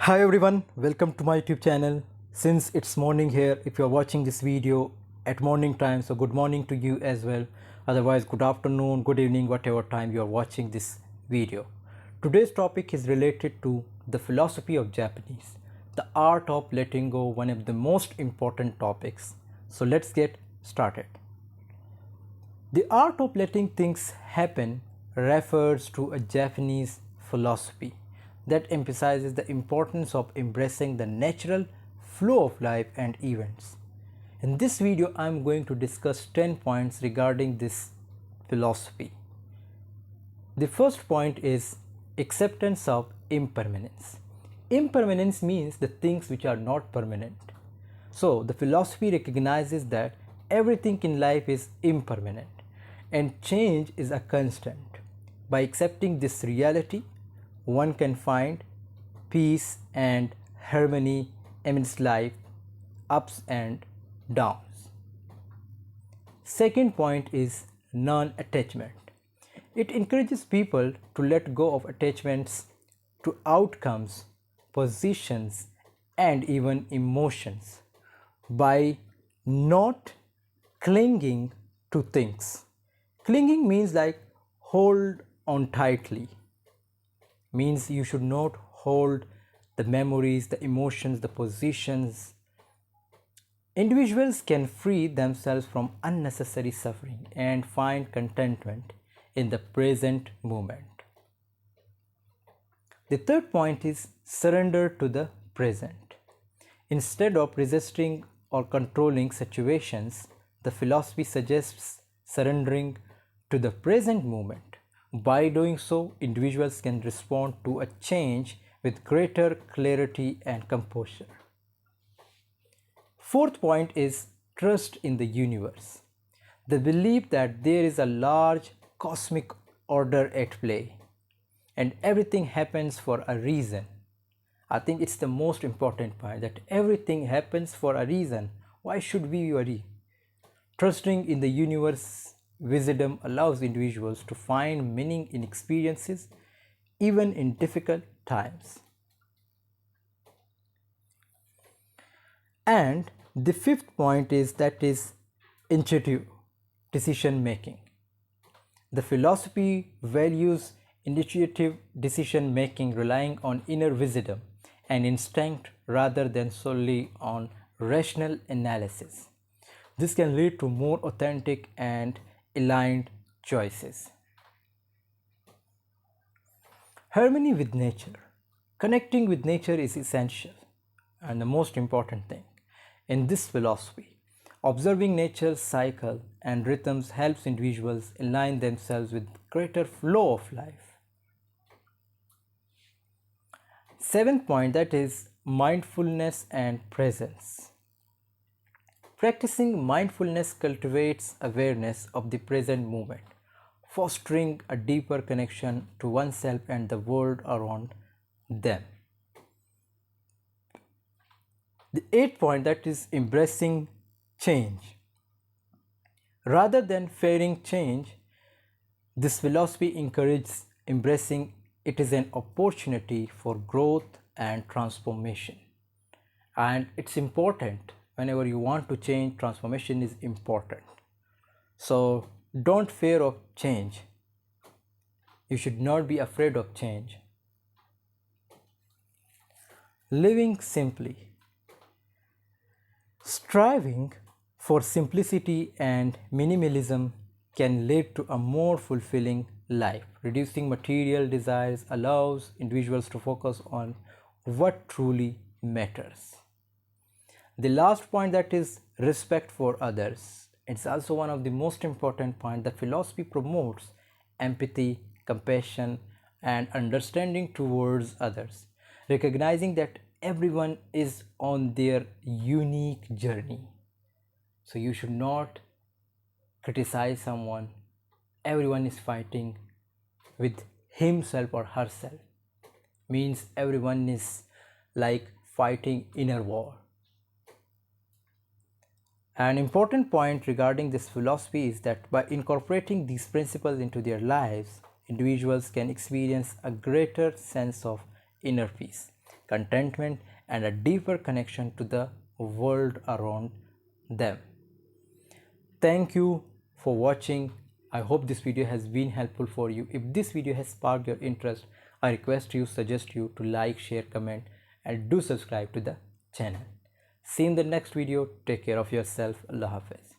Hi everyone, welcome to my YouTube channel. Since it's morning here, if you're watching this video at morning time, so good morning to you as well. Otherwise, good afternoon, good evening, whatever time you're watching this video. Today's topic is related to the philosophy of Japanese, the art of letting go, one of the most important topics. So let's get started. The art of letting things happen refers to a Japanese philosophy that emphasizes the importance of embracing the natural flow of life and events. In this video, I am going to discuss 10 points regarding this philosophy. The first point is acceptance of impermanence. Impermanence means the things which are not permanent. So, the philosophy recognizes that everything in life is impermanent and change is a constant. By accepting this reality, one can find peace and harmony amidst life, ups and downs. Second point is non-attachment. It encourages people to let go of attachments to outcomes, positions, and even emotions by not clinging to things. Clinging means like hold on tightly, means you should not hold the memories, the emotions, the positions. Individuals can free themselves from unnecessary suffering and find contentment in the present moment. The third point is surrender to the present. Instead of resisting or controlling situations, the philosophy suggests surrendering to the present moment. By doing so, individuals can respond to a change with greater clarity and composure. Fourth point is trust in the universe. The belief that there is a large cosmic order at play and everything happens for a reason. I think it's the most important point, that everything happens for a reason. Why should we worry? Trusting in the universe wisdom allows individuals to find meaning in experiences even in difficult times. And the fifth point is intuitive decision making. The philosophy values intuitive decision making, relying on inner wisdom and instinct rather than solely on rational analysis. This can lead to more authentic and aligned choices. Harmony with nature. Connecting with nature is essential and the most important thing. In this philosophy, observing nature's cycle and rhythms helps individuals align themselves with greater flow of life. Seventh point, that is mindfulness and presence. Practicing mindfulness cultivates awareness of the present moment, fostering a deeper connection to oneself and the world around them. The eighth point, that is embracing change. Rather than fearing change, this philosophy encourages embracing it as an opportunity for growth and transformation. And it's important whenever you want to change, transformation is important. So don't fear of change. You should not be afraid of change. Living simply. Striving for simplicity and minimalism can lead to a more fulfilling life. Reducing material desires allows individuals to focus on what truly matters. The last point, that is respect for others. It's also one of the most important points. The philosophy promotes empathy, compassion, and understanding towards others, recognizing that everyone is on their unique journey. So you should not criticize someone. Everyone is fighting with himself or herself. Means everyone is like fighting inner war. An important point regarding this philosophy is that by incorporating these principles into their lives, individuals can experience a greater sense of inner peace, contentment, and a deeper connection to the world around them. Thank you for watching. I hope this video has been helpful for you. If this video has sparked your interest, I suggest you to like, share, comment, and do subscribe to the channel. See you in the next video. Take care of yourself. Allah Hafiz.